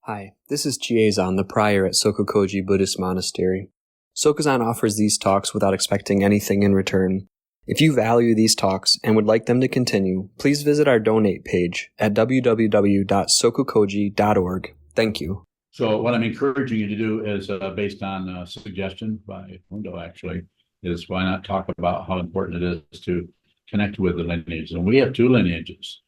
Hi, this is Chiezan, the prior at SokukoJi Buddhist Monastery. Sokuzan offers these talks without expecting anything in return. If you value these talks and would like them to continue, please visit our donate page at www.sokukoji.org. Thank you. So what I'm encouraging you to do is, based on a suggestion by Mundo, actually, is why not talk about how important it is to connect with the lineage. And we have two lineages.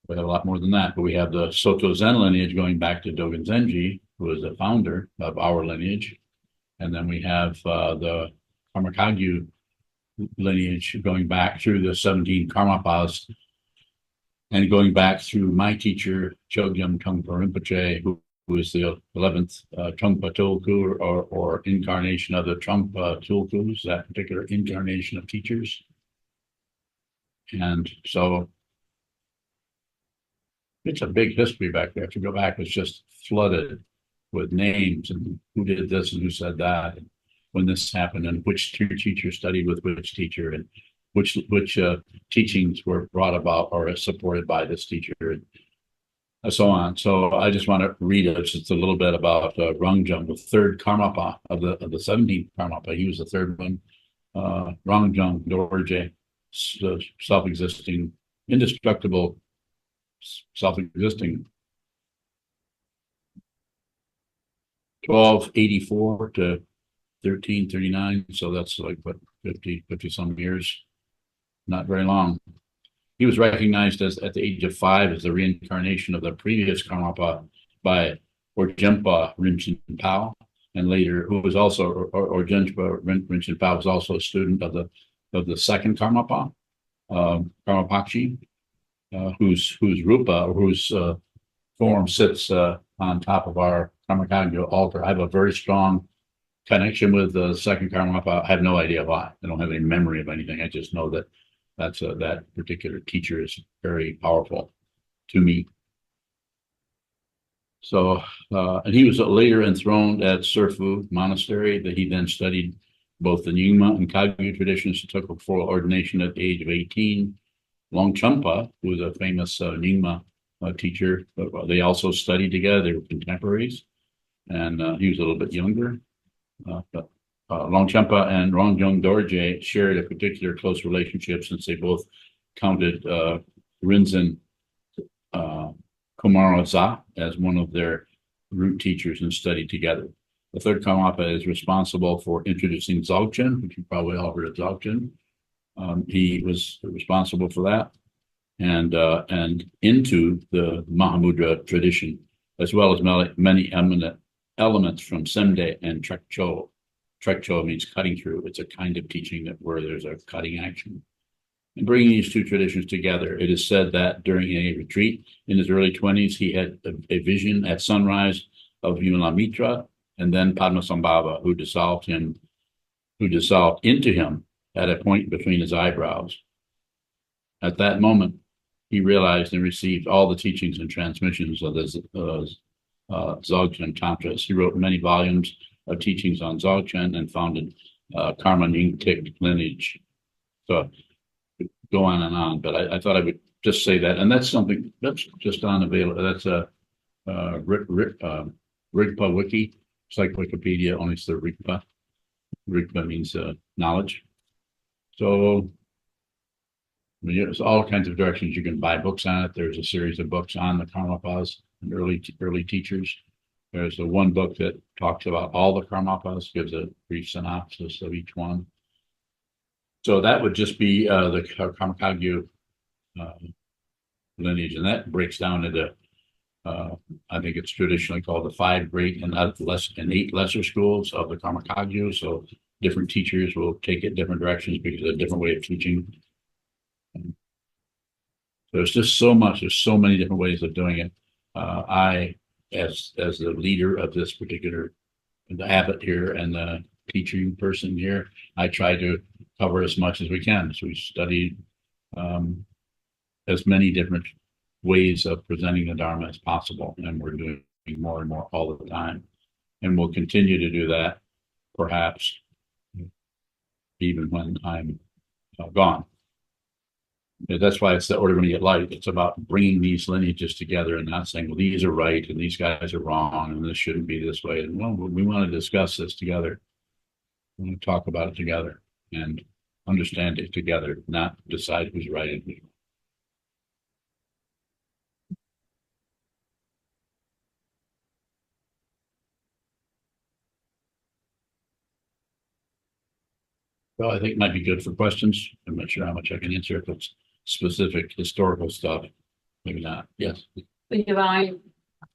We have a lot more than that, but we have the Sokuzan lineage going back to Dogen Zenji, who is the founder of our lineage. And then we have the Karma-Kagyu lineage going back through the 17 Karmapas and going back through my teacher, Chogyam Trungpa Rinpoche, who is the 11th Trungpa Tulku or incarnation of the Trungpa Tulkus, that particular incarnation of teachers. And so it's a big history back there. If you go back, it's just flooded with names and who did this and who said that, and when this happened, and which teacher studied with which teacher, and which teachings were brought about or supported by this teacher, and so on. So I just want to read just a little bit about Rangjung, the third Karmapa of the 17th Karmapa. He was the third one. Rangjung Dorje, self-existing, indestructible, self-existing, 1284 to 1339. So that's like what, 50 some years, not very long. He was recognized as at the age of 5 as the reincarnation of the previous Karmapa by Orjempa Rinchen Pao, and later who was also Orjempa Rinchen Pao was also a student of the second Karmapa, Karmapakshi, whose rupa, or whose form sits on top of our Karma-Kagyu altar. I have a very strong connection with the second Karmapa. I have no idea why. I don't have any memory of anything. I just know that that particular teacher is very powerful to me. So, and he was later enthroned at Serfu Monastery, that he then studied both the Nyingma and Kagyu traditions. He took a full ordination at the age of 18. Longchenpa, who was a famous Nyingma teacher, they also studied together. They were contemporaries, and he was a little bit younger. But Longchenpa and Rangjung Dorje shared a particular close relationship, since they both counted Rinzin Kumaraza as one of their root teachers and studied together. The third Karmapa is responsible for introducing Dzogchen, which you probably all heard of Dzogchen. He was responsible for that, and into the Mahamudra tradition, as well as many eminent elements from Semde and Trekcho. Trekcho means cutting through. It's a kind of teaching where there's a cutting action. And bringing these two traditions together, it is said that during a retreat in his early 20s, he had a vision at sunrise of Vimalamitra and then Padmasambhava, who dissolved into him at a point between his eyebrows. At that moment, he realized and received all the teachings and transmissions of the Dzogchen Tantras. He wrote many volumes of teachings on Dzogchen and founded Karma Nyingtik lineage. So go on and on, but I thought I would just say that, and that's something that's just unavailable. That's a Rigpa wiki. It's like Wikipedia, only it's the Rigpa. Rigpa means knowledge. So there's all kinds of directions you can buy books on it. There's a series of books on the Karmapas and early teachers. There's the one book that talks about all the Karmapas, gives a brief synopsis of each one. So that would just be the Karma-Kagyu lineage, and that breaks down into, I think it's traditionally called the 5 great and 8 lesser schools of the Karma-Kagyu. So different teachers will take it different directions because of a different way of teaching. There's just so much. There's so many different ways of doing it. I, as the leader of this particular, the abbot here and the teaching person here, I try to cover as much as we can. So we studied as many different ways of presenting the Dharma as possible, and we're doing more and more all the time, and we'll continue to do that, perhaps even when I'm gone. That's why it's the order when you get light. It's about bringing these lineages together and not saying, well, these are right and these guys are wrong and this shouldn't be this way. And well, we want to discuss this together. We want to talk about it together and understand it together, not decide who's right and who's wrong. Well, I think it might be good for questions. I'm not sure how much I can answer if it's specific historical stuff. Maybe not. Yes. But you know,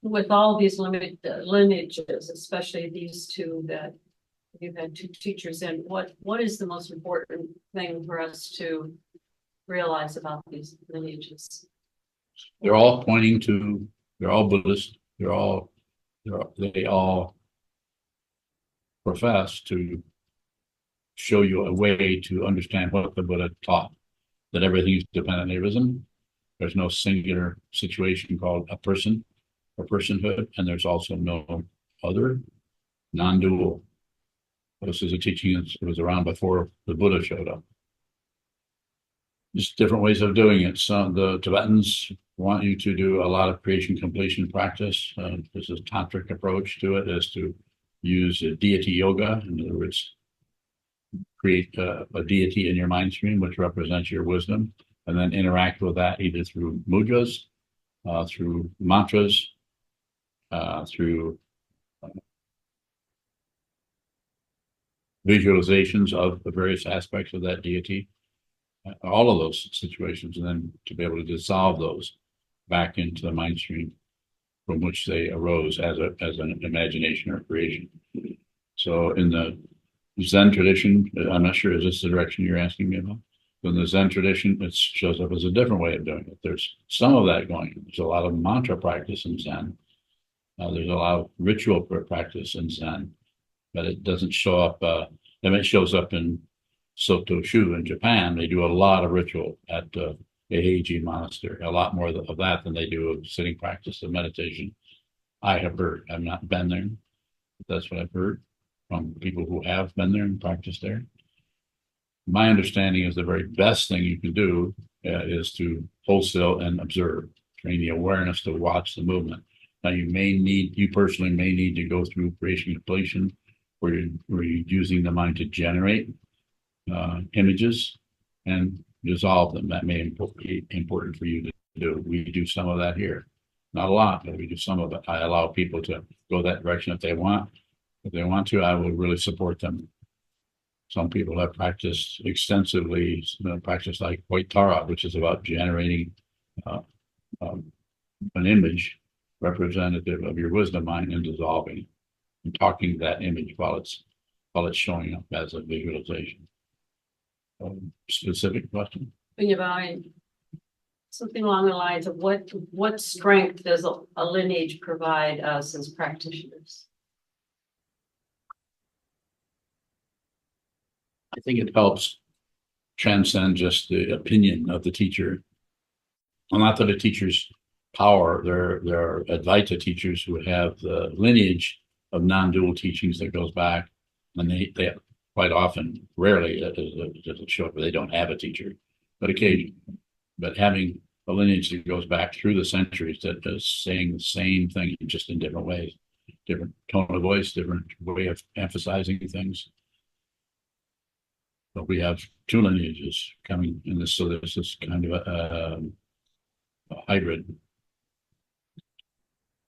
with all these lineages, especially these two that you've had two teachers in, what is the most important thing for us to realize about these lineages? They're all pointing to, they're all Buddhist. They all profess to show you a way to understand what the Buddha taught, that everything is dependent avism. There's no singular situation called a person or personhood, and there's also no other, non-dual. This is a teaching that was around before the Buddha showed up. Just different ways of doing it. Some the Tibetans want you to do a lot of creation completion practice. This is tantric approach to it, is to use deity yoga. In other words, create a deity in your mind stream, which represents your wisdom, and then interact with that either through mudras, through mantras, through visualizations of the various aspects of that deity, all of those situations, and then to be able to dissolve those back into the mind stream from which they arose as an imagination or creation. So in the Zen tradition, I'm not sure, is this the direction you're asking me about? In the Zen tradition, it shows up as a different way of doing it. There's some of that going on. There's a lot of mantra practice in Zen. There's a lot of ritual practice in Zen, but it doesn't show up. And it shows up in Sotoshu in Japan. They do a lot of ritual at Eiheiji Monastery, a lot more of that than they do of sitting practice of meditation. I have heard. I've not been there, but that's what I've heard from people who have been there and practiced there. My understanding is the very best thing you can do is to hold still and observe, train the awareness to watch the movement. Now you personally may need to go through creation completion where you're using the mind to generate images and dissolve them. That may be important for you to do. We do some of that here. Not a lot, but we do some of it. I allow people to go that direction if they want. If they want to, I will really support them. Some people have practiced extensively, practice like White Tara, which is about generating an image representative of your wisdom mind and dissolving and talking that image while it's showing up as a visualization. Specific question? Something along the lines of what strength does a lineage provide us as practitioners? I think it helps transcend just the opinion of the teacher. Well, not that a teacher's power, there are Advaita teachers who have the lineage of non-dual teachings that goes back, and they quite often, rarely does it show up, they don't have a teacher, but occasionally. But having a lineage that goes back through the centuries that is saying the same thing just in different ways, different tone of voice, different way of emphasizing things. But we have two lineages coming in this, so this is kind of a hybrid.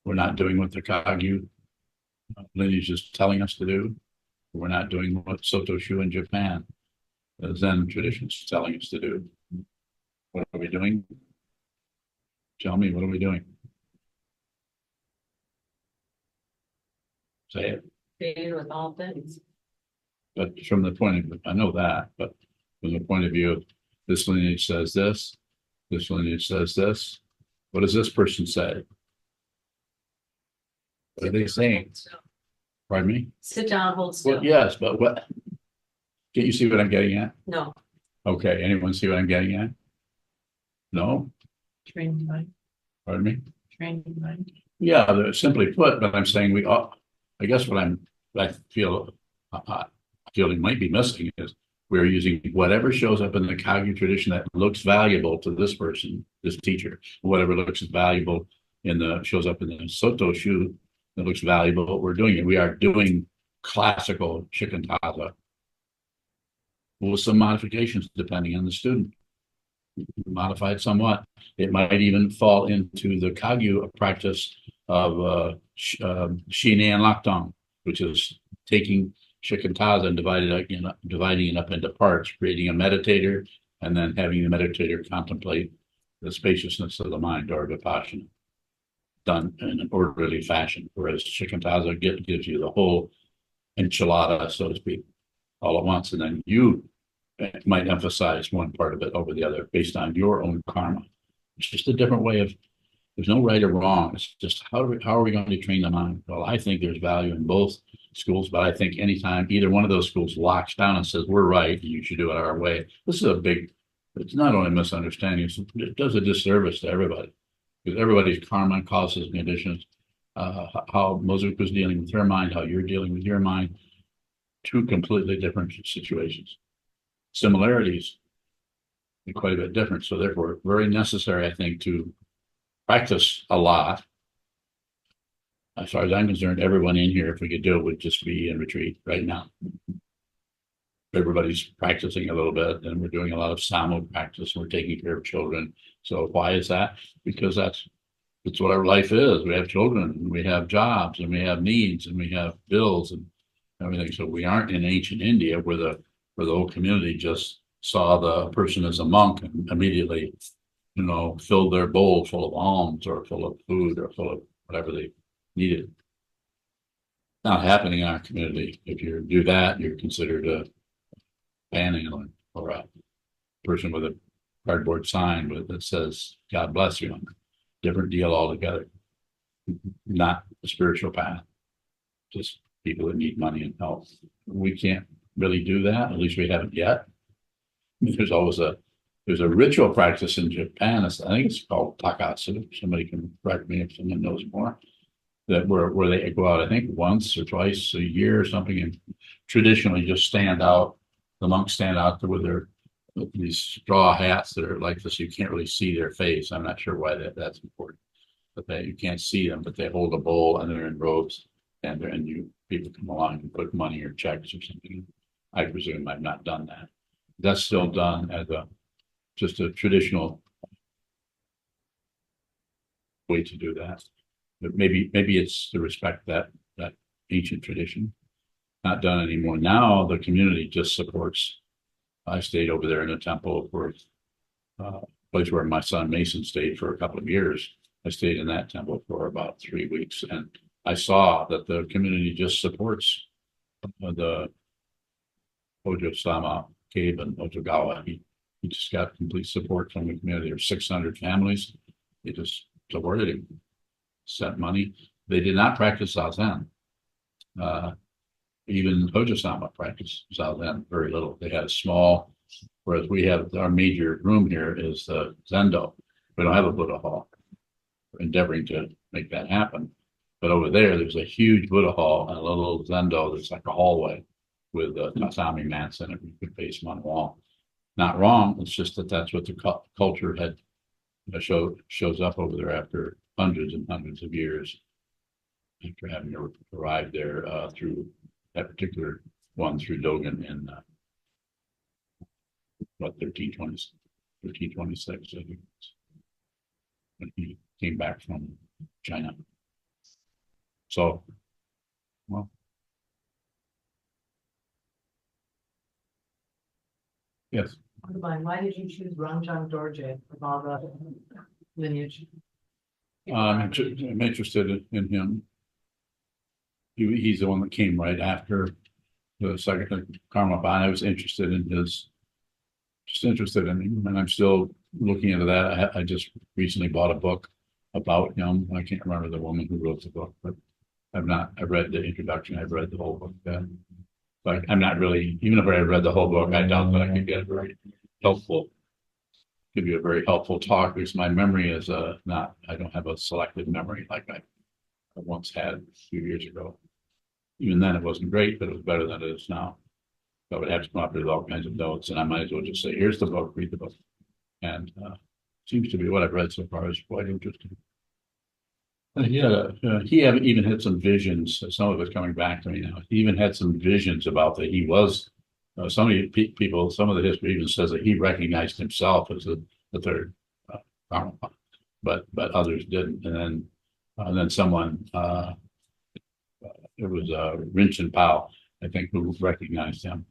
We're not doing what the Kagyu lineage is telling us to do. We're not doing what Sotoshu in Japan, the Zen tradition, is telling us to do. What are we doing? Tell me, what are we doing? Say it. Created with all things. But from the point of view, I know that, but from the point of view of this lineage says this lineage says this, what does this person say? What are they saying? Pardon me? Sit down, hold still. Well, yes, but what? Can't you see what I'm getting at? No. Okay, anyone see what I'm getting at? No? Trained mind. Pardon me? Trained mind. Yeah, simply put, but I'm saying I guess what I feel it might be missing is We're using whatever shows up in the Kagyu tradition that looks valuable to this person, this teacher, whatever looks valuable shows up in the Soto Shu that looks valuable. We're doing it. We are doing classical Shikantaza with some modifications depending on the student. Modified somewhat. It might even fall into the Kagyu practice of Shine and Laktong, which is taking Shikantaza and dividing it up into parts, creating a meditator, and then having the meditator contemplate the spaciousness of the mind, or Vipassana, done in an orderly fashion. Whereas Shikantaza gives you the whole enchilada, so to speak, all at once, and then you might emphasize one part of it over the other based on your own karma. It's just a different way of, there's no right or wrong. It's just how are we going to train the mind? Well, I think there's value in both schools, but I think anytime either one of those schools locks down and says, we're right, you should do it our way. This is it's not only a misunderstanding, it does a disservice to everybody, because everybody's karma, causes and conditions, how Mozuku's dealing with her mind, how you're dealing with your mind, two completely different situations. Similarities, quite a bit different. So therefore, very necessary, I think, to practice a lot. As far as I'm concerned, everyone in here, if we could do it, would just be in retreat right now. Everybody's practicing a little bit, and we're doing a lot of Samo practice, and we're taking care of children. So why is that? Because that's what our life is. We have children, and we have jobs, and we have needs, and we have bills and everything. So we aren't in ancient India where the whole community just saw the person as a monk and immediately, filled their bowl full of alms or full of food or full of whatever they needed. Not happening in our community. If you do that, you're considered a panhandler or a person with a cardboard sign that says, God bless you. Different deal altogether. Not a spiritual path. Just people that need money and help. We can't really do that. At least we haven't yet. There's a ritual practice in Japan. I think it's called takatsu. Somebody can correct me if someone knows more. That where they go out, I think once or twice a year or something, and traditionally just stand out. The monks stand out there with these straw hats that are like this. You can't really see their face. I'm not sure why that's important, but you can't see them. But they hold a bowl and they're in robes, and people come along and put money or checks or something. I presume I've not done that. That's still done as just a traditional way to do that. But maybe it's to respect that ancient tradition. Not done anymore. Now the community just supports. I stayed over there in a temple for a place where my son Mason stayed for a couple of years. I stayed in that temple for about 3 weeks, and I saw that the community just supports the Ojo-sama cave in Otogawa. He just got complete support from the community. There's 600 families. They just supported him, sent money. They did not practice Zazen. Even Ojo-sama practiced Zazen very little. They had a small, whereas we have our major room here is the Zendo. We don't have a Buddha hall. We're endeavoring to make that happen. But over there's a huge Buddha hall and a little Zendo that's like a hallway with tatami mats in it. You could face them on the wall. Not wrong. It's just that's what the culture had shows up over there after hundreds and hundreds of years after having arrived there through that particular one through Dogen in 1326, I think, when he came back from China. So, well, yes. Why did you choose Rangjung Dorje of all the lineage? I'm interested in him. He's the one that came right after the second Karmapa. I was interested in him, and I'm still looking into that. I just recently bought a book about him. I can't remember the woman who wrote the book, but I've read the introduction. I've read the whole book. But I'm not really, even if I read the whole book, I doubt that I could get give you a very helpful talk, because my memory is I don't have a selective memory like I once had a few years ago. Even then it wasn't great, but it was better than it is now. I would have to come up with all kinds of notes, and I might as well just say, here's the book, read the book. And seems to be what I've read so far is quite interesting. And he even had some visions. Some of it's coming back to me now. He even had some visions about that he was. Some of the people, some of the history even says that he recognized himself as the third Karmapa, but others didn't. And then someone, it was Rinchen Pao, I think, who recognized him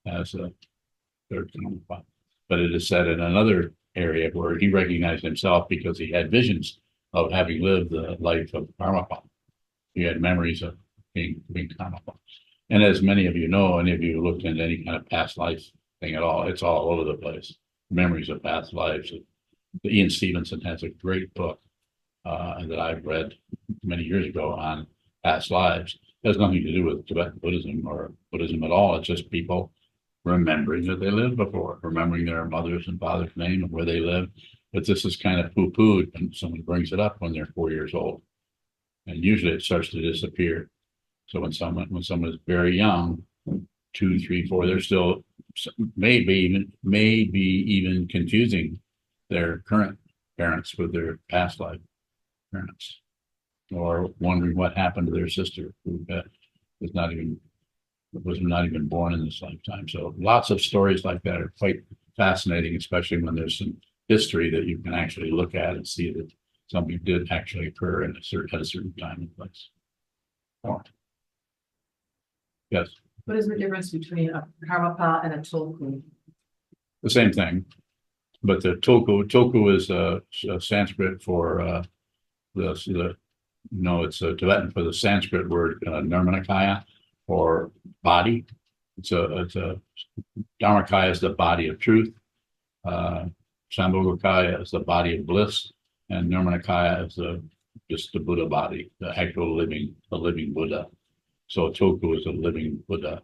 as a third Karmapa. But it is said in another area where he recognized himself because he had visions of having lived the life of Karmapa. He had memories of being Karmapa. And as many of you know, any of you looked into any kind of past life thing at all, it's all over the place. Memories of past lives. Ian Stevenson has a great book that I've read many years ago on past lives. It has nothing to do with Tibetan Buddhism or Buddhism at all. It's just people remembering that they lived before, remembering their mother's and father's name and where they lived. But this is kind of poo-pooed when someone brings it up when they're 4 years old. And usually it starts to disappear. So when someone is very young, 2, 3, 4, they're still maybe even confusing their current parents with their past life parents, or wondering what happened to their sister who was not even born in this lifetime. So lots of stories like that are quite fascinating, especially when there's some history that you can actually look at and see that something did actually occur at a certain time and place. Oh. Yes. What is the difference between a Karmapa and a Tulku? The same thing, but the tulku is a Sanskrit for it's a Tibetan for the Sanskrit word nirmanakaya, or body. It's a Dharmakaya is the body of truth. Sambhogakaya is the body of bliss, and Nirmanakaya is just the Buddha body, the actual living Buddha. So Tulku is a living Buddha.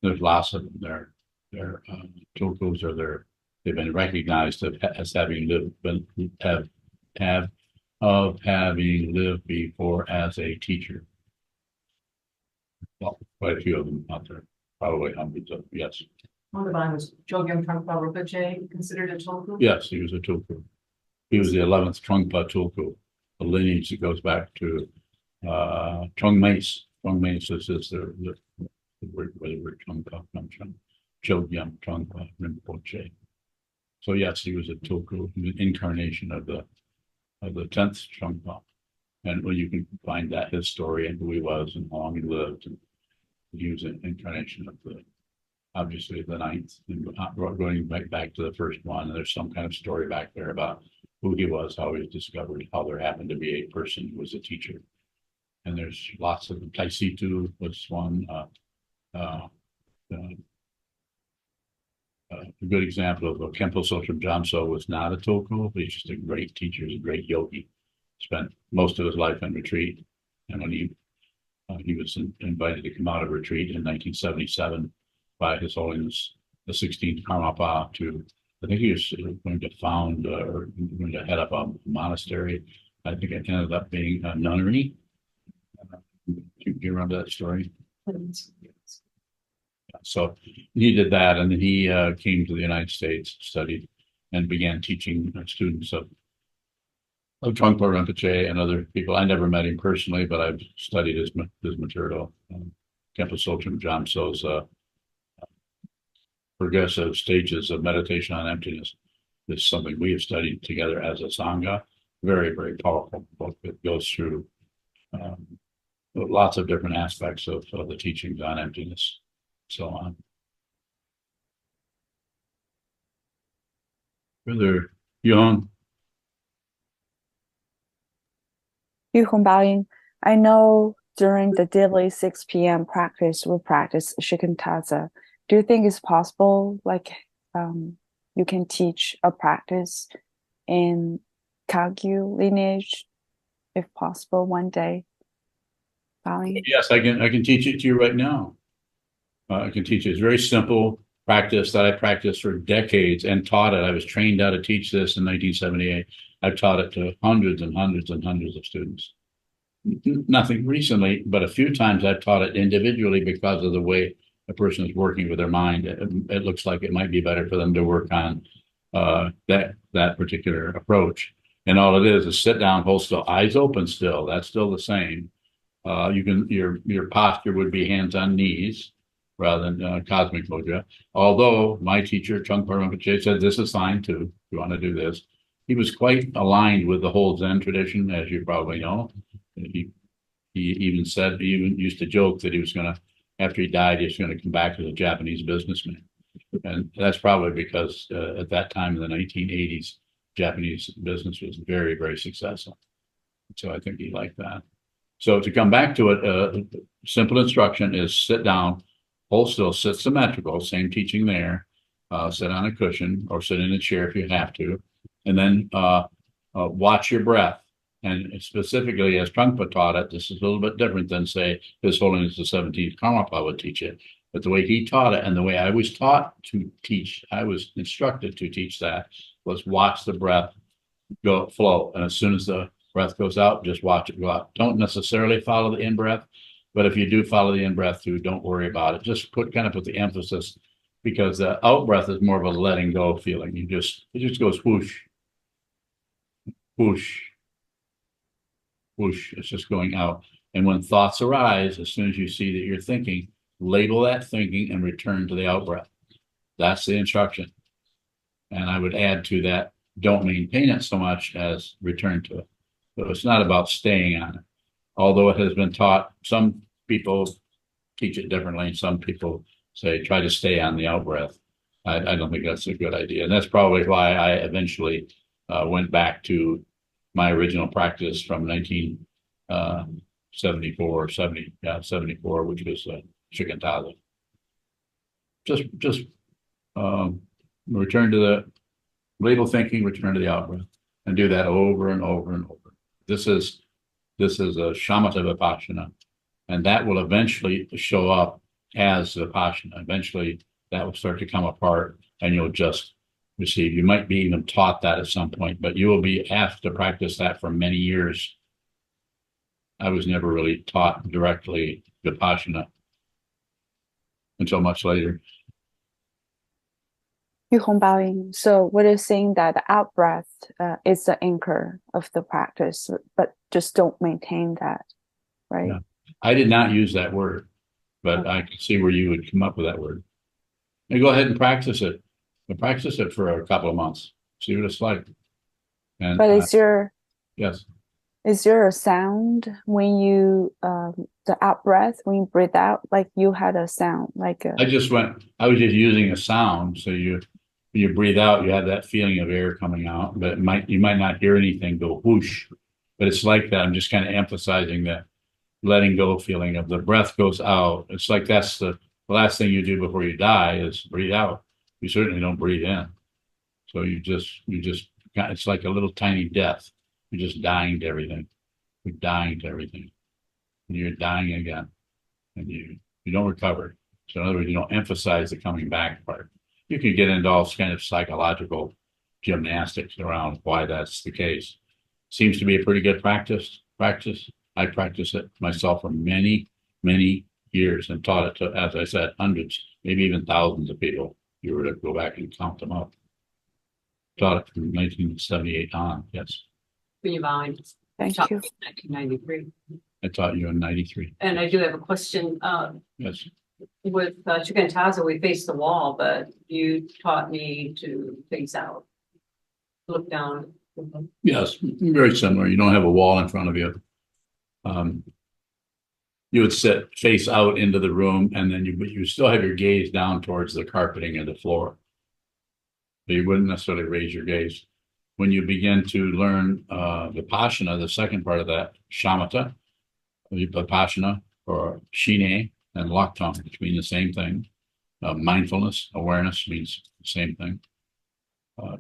There's lots of them. Their Tulkus they've been recognized as having having lived before as a teacher. Well, quite a few of them out there, probably hundreds of, yes. One of mine was Chogyam Trungpa Rinpoche, considered a Tulku? Yes, he was a Tulku. He was the 11th Trungpa Tulku, a lineage that goes back to Trungmace. Trungmace is the word where the word Trungpa comes from. Chogyam Trungpa Rinpoche. So yes, he was a Tulku, he was an incarnation of the 10th Trungpa. And when you can find that, his story and who he was and how long he lived, and he was an incarnation of obviously the 9th, and going back to the first one. And there's some kind of story back there about who he was, how he was discovered, how there happened to be a person who was a teacher. And there's lots of them. Taisitu was one. A good example of Khenpo Sotrip Jamso was not a Tulku, but he's just a great teacher, he's a great yogi. Spent most of his life in retreat. And when he was invited to come out of retreat in 1977 by His Holiness the 16th Karmapa I think he was going to found or going to head up a monastery. I think it ended up being a nunnery. Do you remember that story? So he did that, and then he came to the United States, studied, and began teaching students of Trungpa Rinpoche and other people. I never met him personally, but I've studied his material. Khenpo Sotrip Jamso's progressive stages of meditation on emptiness is something we have studied together as a Sangha. Very, very powerful book that goes through lots of different aspects of the teachings on emptiness, so on. Brother Yuhong. Yuhong Baoying, I know during the daily 6 p.m. practice, we practice Shikantaza. Do you think it's possible, like, you can teach a practice in Kagyu lineage, if possible, one day? Baoying? Yes, I can teach it to you right now. I can teach it. It's very simple practice that I practiced for decades and taught it. I was trained how to teach this in 1978. I've taught it to hundreds and hundreds and hundreds of students. Nothing recently, but a few times I've taught it individually because of the way a person is working with their mind, it looks like it might be better for them to work on that particular approach. And all it is sit down, hold still, eyes open still. That's still the same. Your posture would be hands on knees rather than cosmic mudra. Although my teacher, Trungpa Rinpoche, said this is fine too, if you want to do this. He was quite aligned with the whole Zen tradition, as you probably know. He even said, he even used to joke that he was going to, after he died, he was going to come back as a Japanese businessman. And that's probably because at that time in the 1980s, Japanese business was very, very successful. So I think he liked that. So to come back to it, simple instruction is sit down, hold still, sit symmetrical, same teaching there, sit on a cushion or sit in a chair if you have to, and then watch your breath. And specifically, as Trungpa taught it, this is a little bit different than, say, His Holiness the 17th Karmapa would teach it. But the way he taught it and the way I was taught to teach, I was instructed to teach that, was watch the breath go flow. And as soon as the breath goes out, just watch it go out. Don't necessarily follow the in-breath, but if you do follow the in-breath too, don't worry about it. Just put the emphasis, because the out-breath is more of a letting go feeling. It just goes whoosh, whoosh, whoosh. It's just going out. And when thoughts arise, as soon as you see that you're thinking, label that thinking and return to the out-breath. That's the instruction. And I would add to that, don't maintain it so much as return to it. So it's not about staying on it. Although it has been taught, some people teach it differently. Some people say, try to stay on the out-breath. I don't think that's a good idea. And that's probably why I eventually went back to my original practice from 1974, 74, which was Shikantaza. Just return to the label thinking, return to the out-breath, and do that over and over and over. This is a shamatha vipassana, and that will eventually show up as vipassana. Eventually, that will start to come apart, and you'll just receive. You might be even taught that at some point, but you will be asked to practice that for many years. I was never really taught directly vipassana until much later. Yuhong Baoying. So what you're saying that the out breath is the anchor of the practice, but just don't maintain that, right? Yeah. I did not use that word, but okay. I could see where you would come up with that word. And go ahead and practice it. But practice it for a couple of months. See what it's like. And but is yes. Is there a sound when you the out breath, when you breathe out, like you had a sound, like a... I was just using a sound. So when you breathe out, you have that feeling of air coming out, but you might not hear anything go whoosh, but it's like that. I'm just kind of emphasizing that letting go feeling of the breath goes out. It's like that's the last thing you do before you die is breathe out. You certainly don't breathe in. So you just, it's like a little tiny death. You're just dying to everything. You're dying to everything. And you're dying again. And you don't recover. So in other words, you don't emphasize the coming back part. You can get into all kind of psychological gymnastics around why that's the case. Seems to be a pretty good practice. I practiced it myself for many, many years and taught it to, as I said, hundreds, maybe even thousands of people. You were to go back and count them up. Taught it from 1978 on, yes. Thank you. 1993. I taught you in 93. And I do have a question. Yes. With Shikantaza, we face the wall, but you taught me to face out, look down. Yes, very similar. You don't have a wall in front of you. You would sit face out into the room, and then you still have your gaze down towards the carpeting of the floor. But you wouldn't necessarily raise your gaze. When you begin to learn Vipassana, the second part of that, shamatha, Vipassana, or shine, and laktam, which mean the same thing. Mindfulness, awareness means the same thing.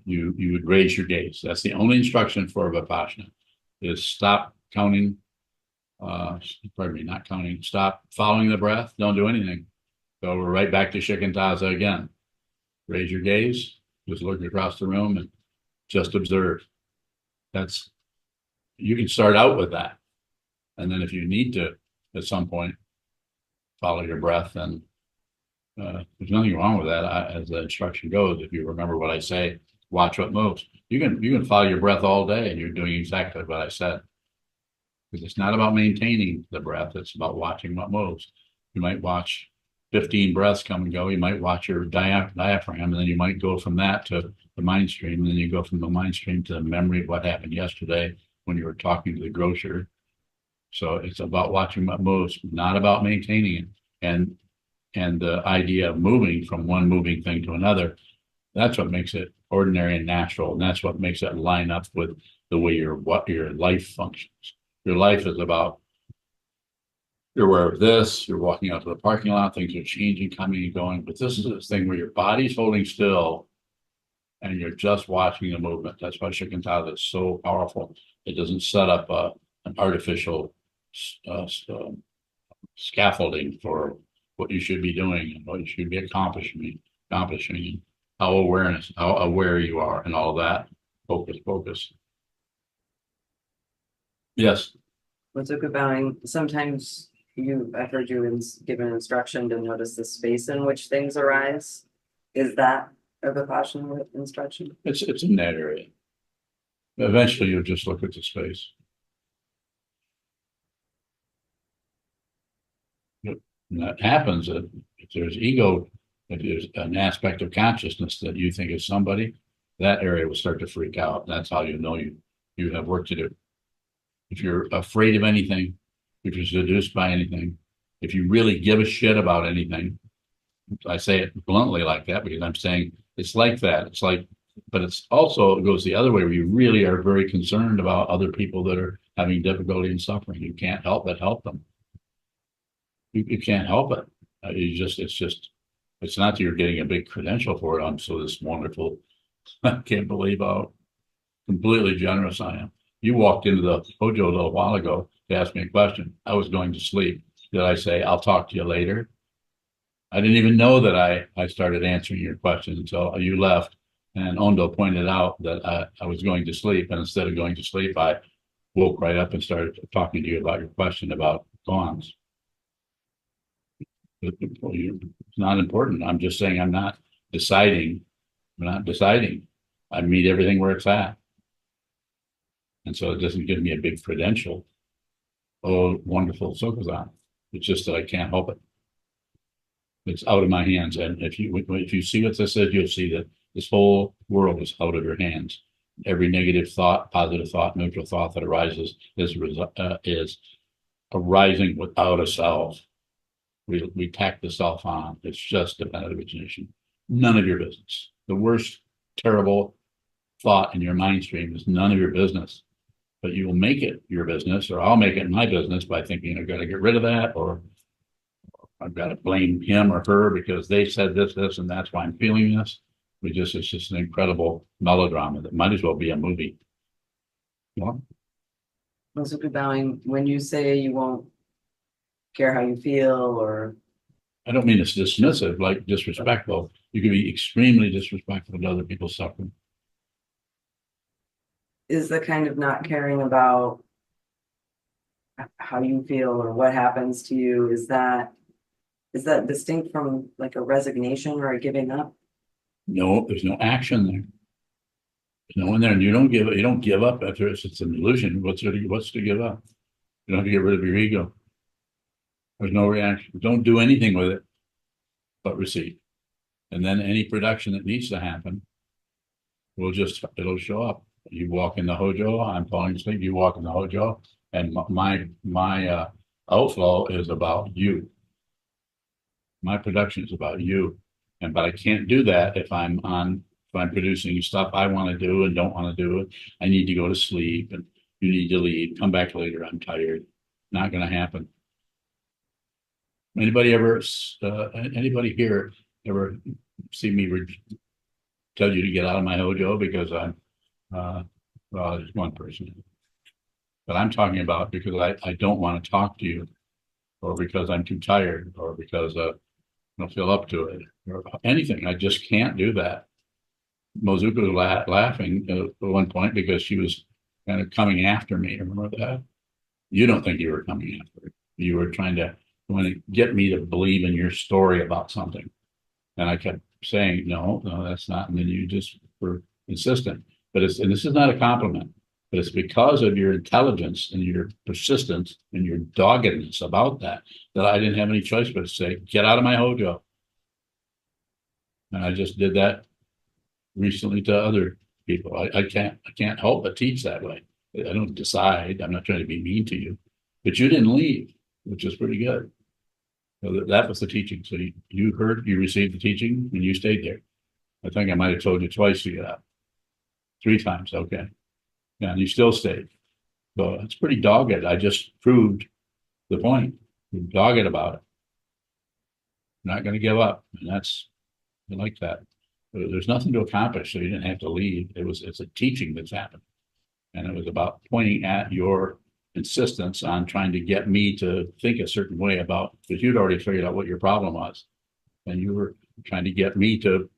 You would raise your gaze. That's the only instruction for Vipassana, is stop counting, not counting, stop following the breath, don't do anything. So we're right back to Shikantaza again. Raise your gaze, just look across the room and just observe. You can start out with that. And then if you need to, at some point, follow your breath and There's nothing wrong with that. As the instruction goes, if you remember what I say, watch what moves. You can follow your breath all day and you're doing exactly what I said. Because it's not about maintaining the breath, it's about watching what moves. You might watch 15 breaths come and go. You might watch your diaphragm, and then you might go from that to the mind stream, and then you go from the mind stream to the memory of what happened yesterday when you were talking to the grocer. So it's about watching what moves, not about maintaining it. And the idea of moving from one moving thing to another, that's what makes it ordinary and natural. And that's what makes it line up with the way your life functions. Your life is about, you're aware of this, you're walking out to the parking lot, things are changing, coming and going. But this is this thing where your body's holding still and you're just watching the movement. That's why Shikantaza is so powerful. It doesn't set up an artificial scaffolding for what you should be doing and what you should be accomplishing, how aware you are and all that. Focus. Yes. With Zoku bowing, sometimes I've heard you given instruction to notice the space in which things arise. Is that a Vipassana instruction? It's in that area. Eventually you'll just look at the space. And that happens if there's ego, if there's an aspect of consciousness that you think is somebody, that area will start to freak out. That's how you know you have work to do. If you're afraid of anything, if you're seduced by anything, if you really give a shit about anything, I say it bluntly like that because I'm saying it's like that. It's like, but it's also, it goes the other way where you really are very concerned about other people that are having difficulty and suffering. You can't help but help them. You can't help it. It's not that you're getting a big credential for it. I'm so this wonderful. I can't believe how completely generous I am. You walked into the Hojo a little while ago to ask me a question. I was going to sleep. Did I say, I'll talk to you later? I didn't even know that I started answering your question until you left. And Ondo pointed out that I was going to sleep. And instead of going to sleep, I woke right up and started talking to you about your question about gawns. It's not important. I'm just saying I'm not deciding. I meet everything where it's at. And so it doesn't give me a big credential. Oh, wonderful Sokuzan. It's just that I can't help it. It's out of my hands. And if you see what this is, you'll see that this whole world is out of your hands. Every negative thought, positive thought, neutral thought that arises is arising without a self. We tack the self on. It's just dependent origination. None of your business. The worst, terrible thought in your mind stream is none of your business. But you will make it your business, or I'll make it my business by thinking I've got to get rid of that, or I've got to blame him or her because they said this, and that's why I'm feeling this. It's just an incredible melodrama that might as well be a movie. Well, Zoku bowing, when you say you won't care how you feel, or I don't mean it's dismissive, like disrespectful. You can be extremely disrespectful to other people's suffering. is the kind of not caring about how you feel or what happens to you, is that distinct from like a resignation or a giving up? No, there's no action there. There's no one there, and you don't give up after it's an illusion. What's to give up? You don't have to get rid of your ego. There's no reaction. Don't do anything with it but receive. And then any production that needs to happen it'll show up. You walk in the Hojo, I'm falling asleep, you walk in the Hojo, and my outflow is about you. My production is about you. But I can't do that if I'm producing stuff I want to do and don't want to do it. I need to go to sleep and you need to leave, come back later, I'm tired. Not going to happen. Anybody here ever see me tell you to get out of my Hojo because I'm, well, there's one person. But I'm talking about because I don't want to talk to you, or because I'm too tired, or because I don't feel up to it, or anything. I just can't do that. Mozuku was laughing at one point because she was kind of coming after me. Remember that? You don't think you were coming after her. You were trying to get me to believe in your story about something. And I kept saying, no, that's not. And then you just were insistent. But and this is not a compliment, but it's because of your intelligence and your persistence and your doggedness about that I didn't have any choice but to say, get out of my hojo. And I just did that recently to other people. I can't help but teach that way. I don't decide. I'm not trying to be mean to you, but you didn't leave, which is pretty good. So that was the teaching. So you received the teaching, and you stayed there. I think I might have told you twice to get out. 3 times, okay. Yeah, and you still stayed. So it's pretty dogged. I just proved the point. You're dogged about it. You're not going to give up, and I like that. There's nothing to accomplish, so you didn't have to leave. It's a teaching that's happened, and it was about pointing at your insistence on trying to get me to think a certain way about, because you'd already figured out what your problem was, and you were trying to get me to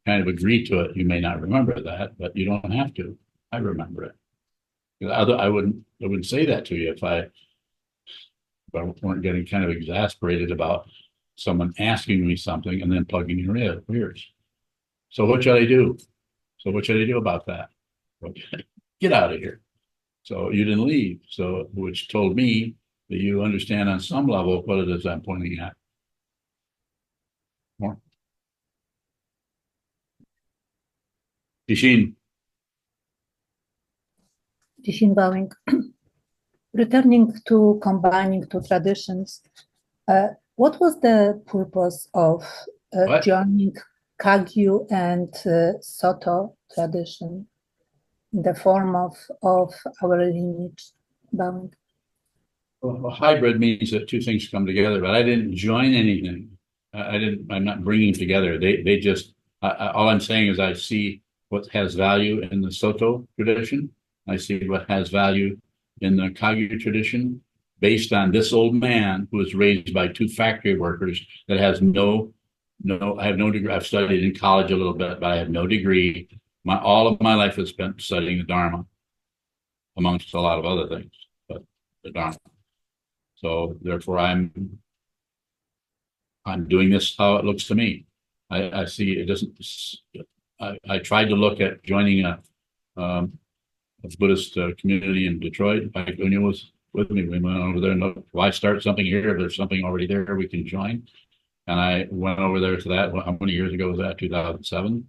kind of agree to it. You may not remember that, but you don't have to. I remember it. I wouldn't say that to you if I weren't getting kind of exasperated about someone asking me something and then plugging your ears. So what should I do? So what should I do about that? Get out of here. So you didn't leave. So, which told me that you understand on some level what it is I'm pointing at. More. Jishin. Jishin bowing. Returning to combining two traditions, what was the purpose of joining Kagyu and Soto tradition in the form of our lineage bowing? Well, hybrid means that 2 things come together, but I didn't join anything. I'm not bringing together. They just, all I'm saying is I see what has value in the Soto tradition. I see what has value in the Kagyu tradition based on this old man who was raised by 2 factory workers that has I have no degree. I've studied in college a little bit, but I have no degree. All of my life is spent studying the Dharma, amongst a lot of other things, but the Dharma. So therefore, I'm doing this how it looks to me. I see it doesn't. I tried to look at joining a Buddhist community in Detroit. Gunya was with me. We went over there and looked, why start something here? If there's something already there we can join. And I went over there to that. How many years ago was that? 2007.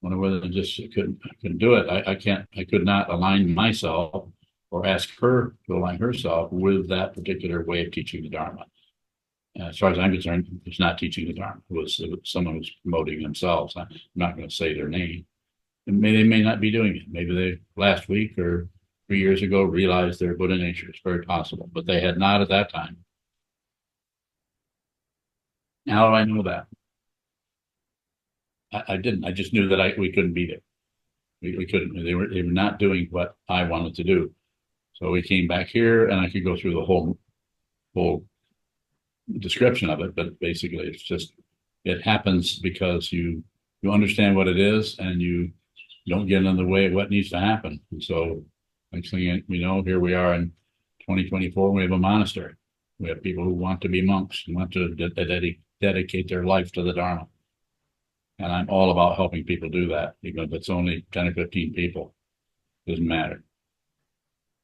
Went over there and just couldn't do it. I could not align myself or ask her to align herself with that particular way of teaching the Dharma. As far as I'm concerned, it's not teaching the Dharma. It was someone who's promoting themselves. I'm not going to say their name. And they may not be doing it. Maybe they last week or 3 years ago realized their Buddha nature. It's very possible, but they had not at that time. How do I know that? I didn't. I just knew that we couldn't be there. We couldn't. They were not doing what I wanted to do. So we came back here, and I could go through the whole description of it. But basically, it's just it happens because you understand what it is, and you don't get in the way of what needs to happen. And so, next thing we know, here we are in 2024. We have a monastery. We have people who want to be monks, who want to dedicate their life to the Dharma. And I'm all about helping people do that, even if it's only 10 or 15 people. Doesn't matter.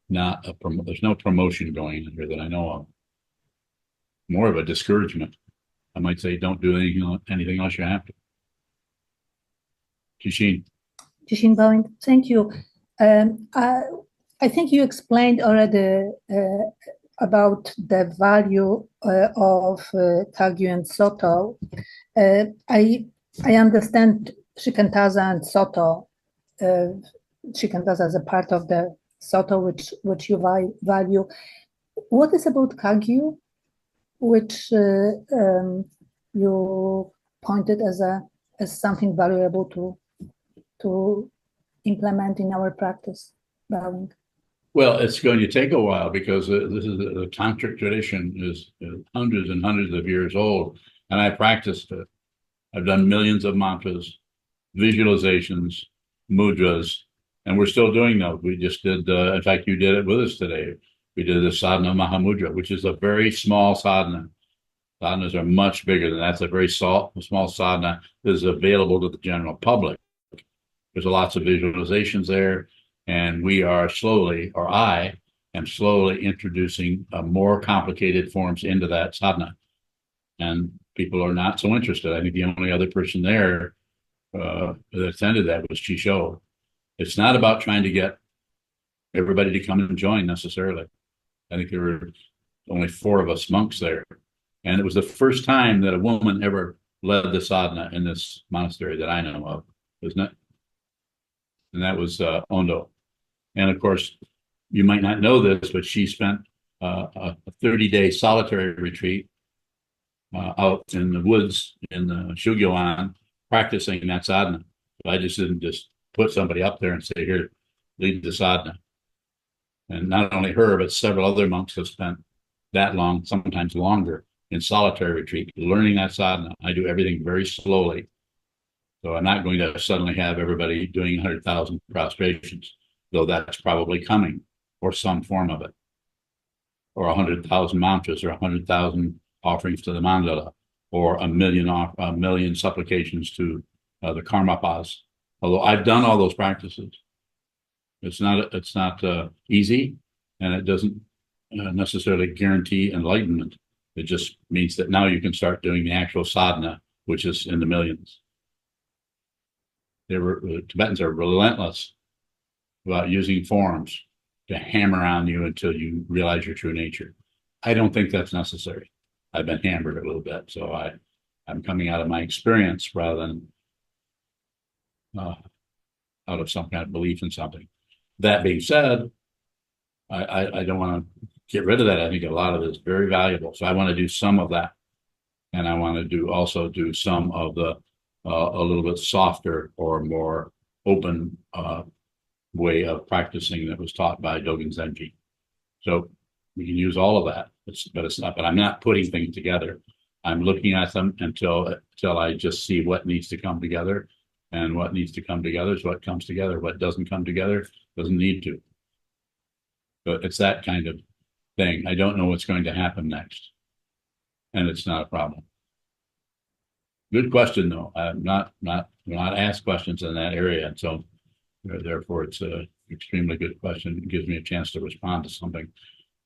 There's no promotion going on here that I know of. More of a discouragement. I might say, don't do anything else you have to. Jishin. Jishin bowing. Thank you. I think you explained already about the value of Kagyu and Soto. I understand Shikantaza and Soto. Shikantaza is a part of the Soto which you value. What is about Kagyu, which you pointed as something valuable to implement in our practice? Bowing. Well, it's going to take a while because this is the tantric tradition is hundreds and hundreds of years old, and I practiced it. I've done millions of mantras, visualizations, mudras, and we're still doing those. We just did, in fact, you did it with us today. We did the sadhana mahamudra, which is a very small sadhana. Sadhanas are much bigger than that. It's a very small sadhana that is available to the general public. There's lots of visualizations there, and we are slowly, or I am slowly introducing more complicated forms into that sadhana. And people are not so interested. I think the only other person there that attended that was Chisho. It's not about trying to get everybody to come and join necessarily. I think there were only 4 of us monks there. And it was the first time that a woman ever led the sadhana in this monastery that I know of, isn't it? And that was Ondo. And of course, you might not know this, but she spent a 30-day solitary retreat out in the woods in the Shugyoan practicing that sadhana. So I just didn't just put somebody up there and say, here, lead the sadhana. And not only her, but several other monks have spent that long, sometimes longer, in solitary retreat, learning that sadhana. I do everything very slowly. So I'm not going to suddenly have everybody doing 100,000 prostrations, though that's probably coming, or some form of it. Or 100,000 mantras, or 100,000 offerings to the mandala, or a million supplications to the karmapas. Although I've done all those practices. It's not easy, and it doesn't necessarily guarantee enlightenment. It just means that now you can start doing the actual sadhana, which is in the millions. The Tibetans are relentless about using forms to hammer on you until you realize your true nature. I don't think that's necessary. I've been hammered a little bit, so I'm coming out of my experience rather than out of some kind of belief in something. That being said, I don't want to get rid of that. I think a lot of it is very valuable. So I want to do some of that. And I want to also do some of the a little bit softer or more open way of practicing that was taught by Dogen Zenji. So we can use all of that, but I'm not putting things together. I'm looking at them until I just see what needs to come together, and what needs to come together is what comes together. What doesn't come together doesn't need to. But it's that kind of thing. I don't know what's going to happen next, and it's not a problem. Good question, though. I'm not asked questions in that area, and so therefore it's an extremely good question. It gives me a chance to respond to something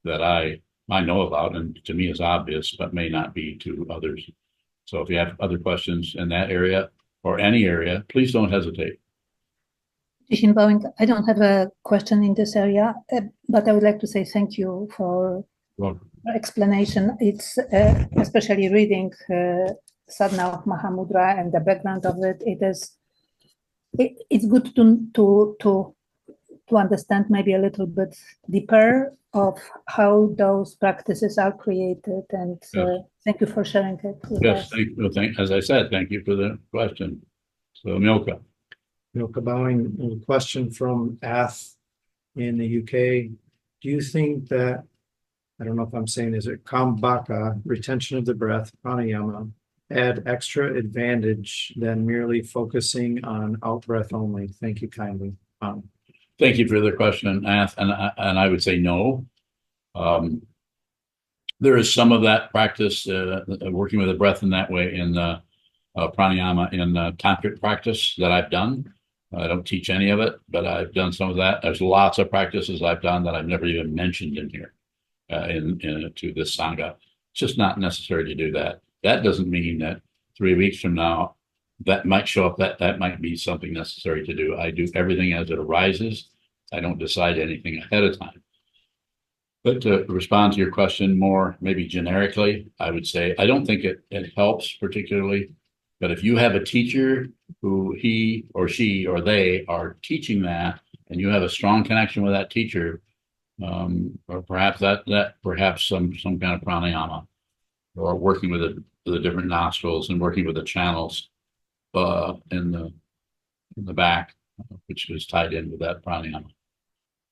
that I know about, and to me is obvious, but may not be to others. So if you have other questions in that area or any area, please don't hesitate. Jishin Bowing, I don't have a question in this area, but I would like to say thank you for your explanation. It's especially reading Sadhana of Mahamudra and the background of it. It's good to understand maybe a little bit deeper of how those practices are created. And Yes. Thank you for sharing it with Yes, us. as I said, thank you for the question. So Milka. Milka Bowing, a question from Ath in the UK. Do you think that, I don't know if I'm saying, is it Kambaka, retention of the breath, pranayama, add extra advantage than merely focusing on out breath only? Thank you kindly. Thank you for the question, Ath, and I would say no. There is some of that practice, working with the breath in that way in pranayama in tantric practice that I've done. I don't teach any of it, but I've done some of that. There's lots of practices I've done that I've never even mentioned in here to this Sangha. It's just not necessary to do that. That doesn't mean that 3 weeks from now, that might show up, that might be something necessary to do. I do everything as it arises. I don't decide anything ahead of time. But to respond to your question more, maybe generically, I would say, I don't think it helps particularly, but if you have a teacher who he or she or they are teaching that, and you have a strong connection with that teacher, or perhaps perhaps some kind of pranayama, or working with the different nostrils and working with the channels in the back, which is tied in with that pranayama.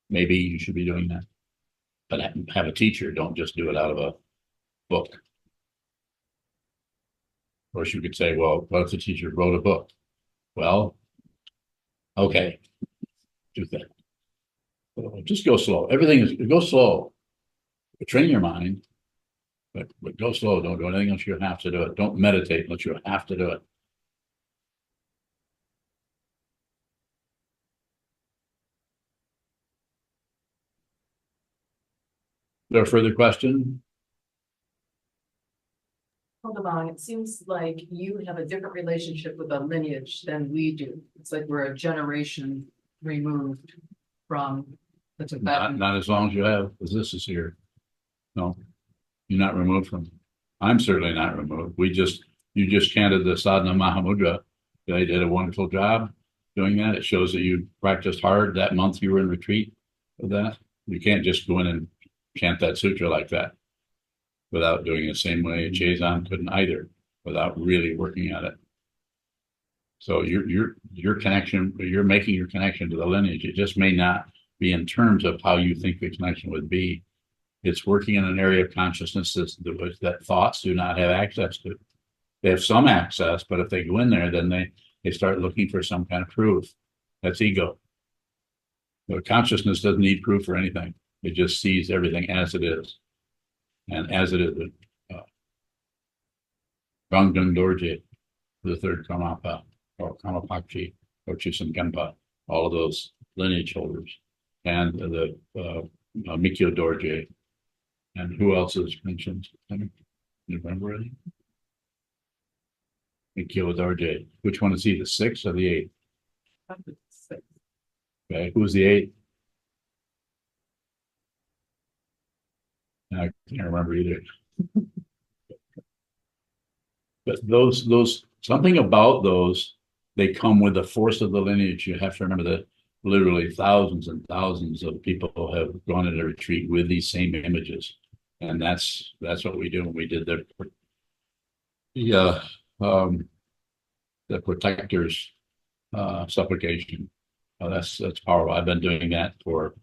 Maybe you should be doing that, but have a teacher. Don't just do it out of a book. Or you could say, well, what if the teacher wrote a book? Well, okay, do that. Just go slow. Go slow. Train your mind. But go slow. Don't do anything unless you have to do it. Don't meditate unless you have to do it. There a further question? Hold on, it seems like you have a different relationship with a lineage than we do. It's like we're a generation removed from the Tibetan. Not as long as you have, as this is here. No, you're not removed from. I'm certainly not removed. You just chanted the Sadhana Mahamudra. They did a wonderful job doing that. It shows that you practiced hard that month you were in retreat with that. You can't just go in and chant that sutra like that without doing it the same way. Chazan couldn't either without really working at it. So your connection, you're making your connection to the lineage. It just may not be in terms of how you think the connection would be. It's working in an area of consciousness that thoughts do not have access to. They have some access, but if they go in there, then they start looking for some kind of proof. That's ego. But consciousness doesn't need proof for anything. It just sees everything as it is. And as it is, Rangjung Dorje, the third Karmapa, or Karmapakshi, or Chusen Genpa, all of those lineage holders, and the Mikyo Dorje. And who else is mentioned? You remember any? Mikyo Dorje. Which one is he, the 6th or the 8th? Okay, who's the 8th? I can't remember either. But those something about those, they come with the force of the lineage. You have to remember that literally thousands and thousands of people have gone into retreat with these same images. And that's what we do when we did the protector's supplication. That's powerful. I've been doing that for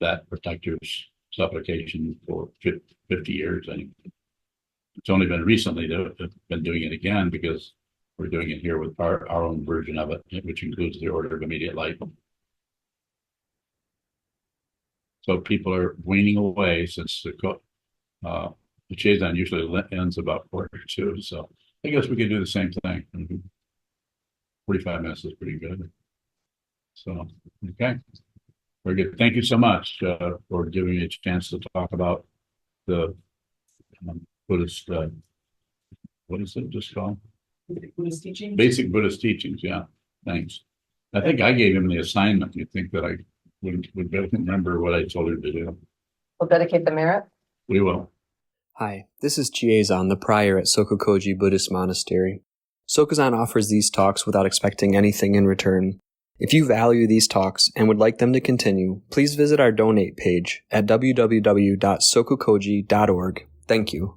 that protector's supplication for 50 years. I think it's only been recently that I've been doing it again because we're doing it here with our own version of it, which includes the Order of Immediate Light. So people are weaning away since the Chazan usually ends about 1:45. So I guess we could do the same thing. 45 minutes is pretty good. So, okay. Very good. Thank you so much for giving me a chance to talk about the Buddhist, what is it just called? Buddhist teaching. Basic Buddhist teachings. Yeah. Thanks. I think I gave him the assignment. You think that I would be able to remember what I told her to do? We'll dedicate the merit. We will. Hi, this is Chiezan, the prior at SokukoJi Buddhist Monastery. Sokuzan offers these talks without expecting anything in return. If you value these talks and would like them to continue, please visit our donate page at www.sokukoji.org. Thank you.